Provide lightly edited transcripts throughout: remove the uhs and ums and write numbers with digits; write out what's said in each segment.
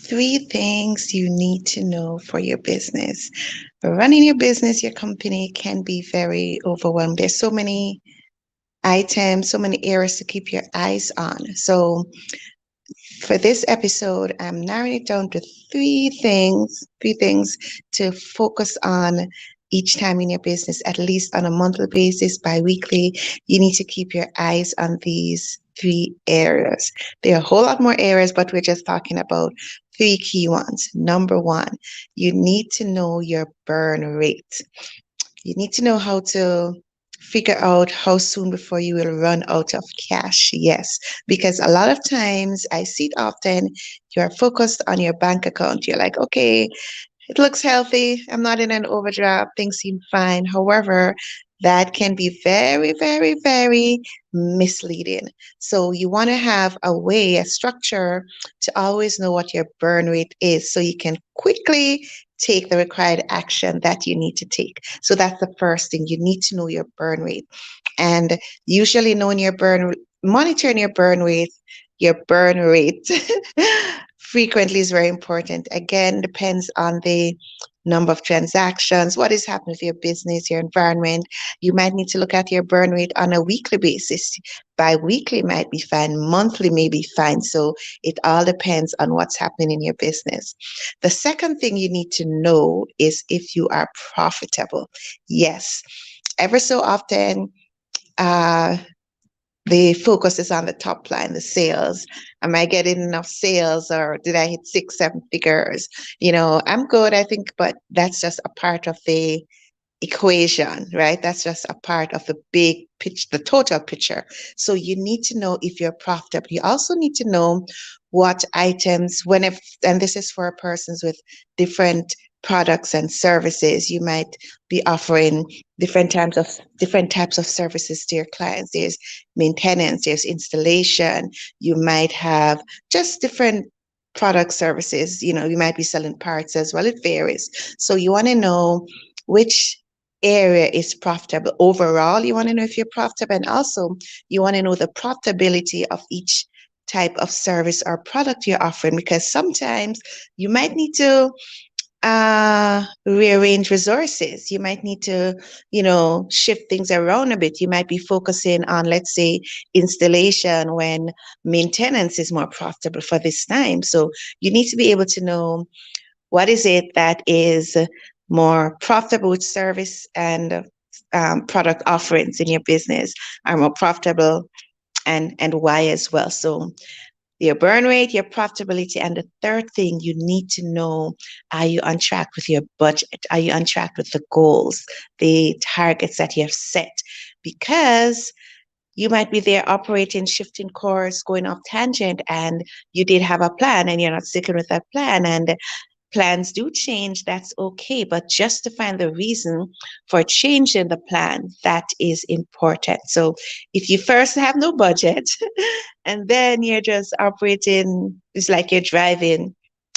Three things you need to know for your business. Running your business, your company can be very overwhelmed. There's so many items, so many areas to keep your eyes on. So, for this episode, I'm narrowing it down to three things to focus on each time in your business, at least on a monthly basis, bi-weekly. You need to keep your eyes on these three areas. There are a whole lot more areas, but we're just talking about three key ones. Number one, you need to know your burn rate. You need to know how to figure out how soon before you will run out of cash. Yes, because a lot of times I see it often, you're focused on your bank account. You're like, okay, it looks healthy. I'm not in an overdraft. Things seem fine. However, that can be very, very, very misleading. So you want to have a way, a structure to always know what your burn rate is so you can quickly take the required action that you need to take. So that's the first thing. You need to know your burn rate. And usually knowing your monitoring your burn rate frequently is very important. Again, depends on the number of transactions, what is happening with your business, your environment. You might need to look at your burn rate on a weekly basis. Bi-weekly might be fine, monthly may be fine. So it all depends on what's happening in your business. The second thing you need to know is if you are profitable. Yes, ever so often, uh, the focus is on the top line, the sales. Am I getting enough sales or did I hit 6, 7 figures? I'm good, I think, but that's just a part of the equation, right? That's just a part of the big pitch, the total picture. So you need to know if you're profitable. You also need to know what items, and this is for persons with different products and services. You might be offering different types of services to your clients. There's maintenance, there's installation. You might have just different product services. You might be selling parts as well. It varies. So you want to know which area is profitable overall. You want to know if you're profitable, and also you want to know the profitability of each type of service or product you're offering, because sometimes you might need to rearrange resources. You might need to, shift things around a bit. You might be focusing on, let's say, installation when maintenance is more profitable for this time. So you need to be able to know what is it that is more profitable with service and product offerings in your business are more profitable, and why as well. So your burn rate, your profitability, and the third thing you need to know, are you on track with your budget? Are you on track with the goals, the targets that you have set? Because you might be there operating, shifting course, going off tangent, and you did have a plan and you're not sticking with that plan. And plans do change, that's okay. But just to find the reason for changing the plan, that is important. So if you first have no budget and then you're just operating, it's like you're driving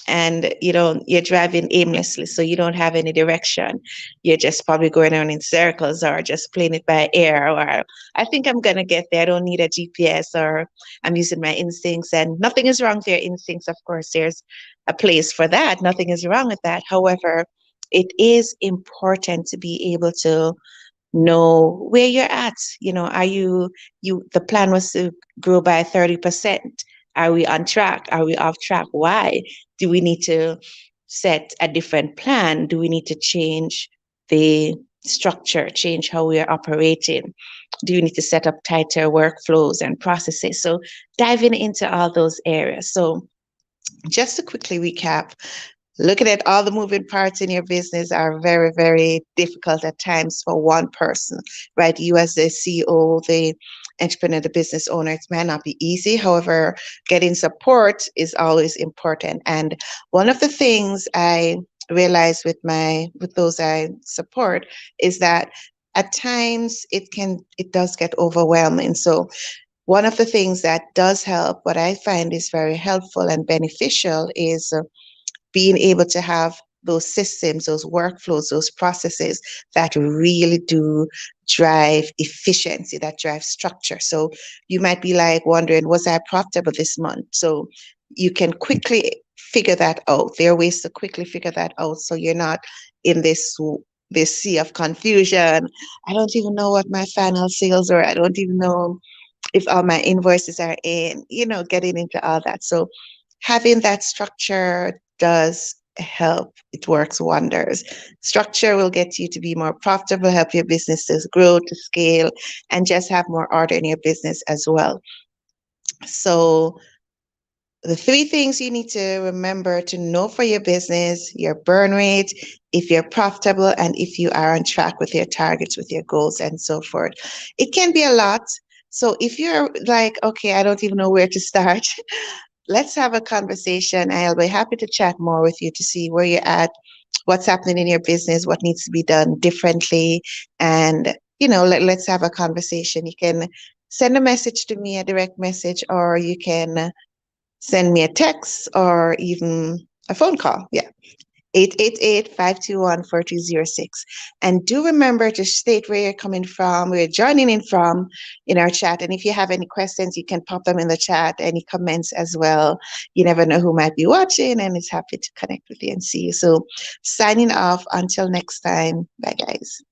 and you're driving aimlessly, so you don't have any direction. You're just probably going around in circles or just playing it by ear, or I think I'm going to get there, I don't need a GPS, or I'm using my instincts. And nothing is wrong with your instincts, of course. There's a place for that, nothing is wrong with that. However, it is important to be able to know where you're at. Are you the plan was to grow by 30%. Are we on track? Are we off track? Why? Do we need to set a different plan? Do we need to change the structure, change how we are operating? Do you need to set up tighter workflows and processes? So diving into all those areas. So just to quickly recap, looking at all the moving parts in your business are very, very difficult at times for one person, right? You as the CEO, the entrepreneur, the business owner, it may not be easy. However, getting support is always important. And one of the things I realize with those I support is that at times it does get overwhelming. So one of the things that does help, what I find is very helpful and beneficial, is being able to have those systems, those workflows, those processes that really do drive efficiency, that drive structure. So you might be like wondering, was I profitable this month? So you can quickly figure that out. There are ways to quickly figure that out so you're not in this sea of confusion. I don't even know what my final sales are. I don't even know if all my invoices are in, getting into all that. So having that structure does help. It works wonders. Structure will get you to be more profitable, help your businesses grow, to scale, and just have more order in your business as well. So the three things you need to remember to know for your business: your burn rate, if you're profitable, and if you are on track with your targets, with your goals, and so forth. It can be a lot. So if you're like, okay, I don't even know where to start, let's have a conversation. I'll be happy to chat more with you to see where you're at, what's happening in your business, what needs to be done differently. And, let's have a conversation. You can send a message to me, a direct message, or you can send me a text or even a phone call. Yeah. 888-521-4206. And do remember to state where you're coming from, where you're joining in from in our chat. And if you have any questions, you can pop them in the chat, any comments as well. You never know who might be watching, and it's happy to connect with you and see you. So signing off until next time. Bye, guys.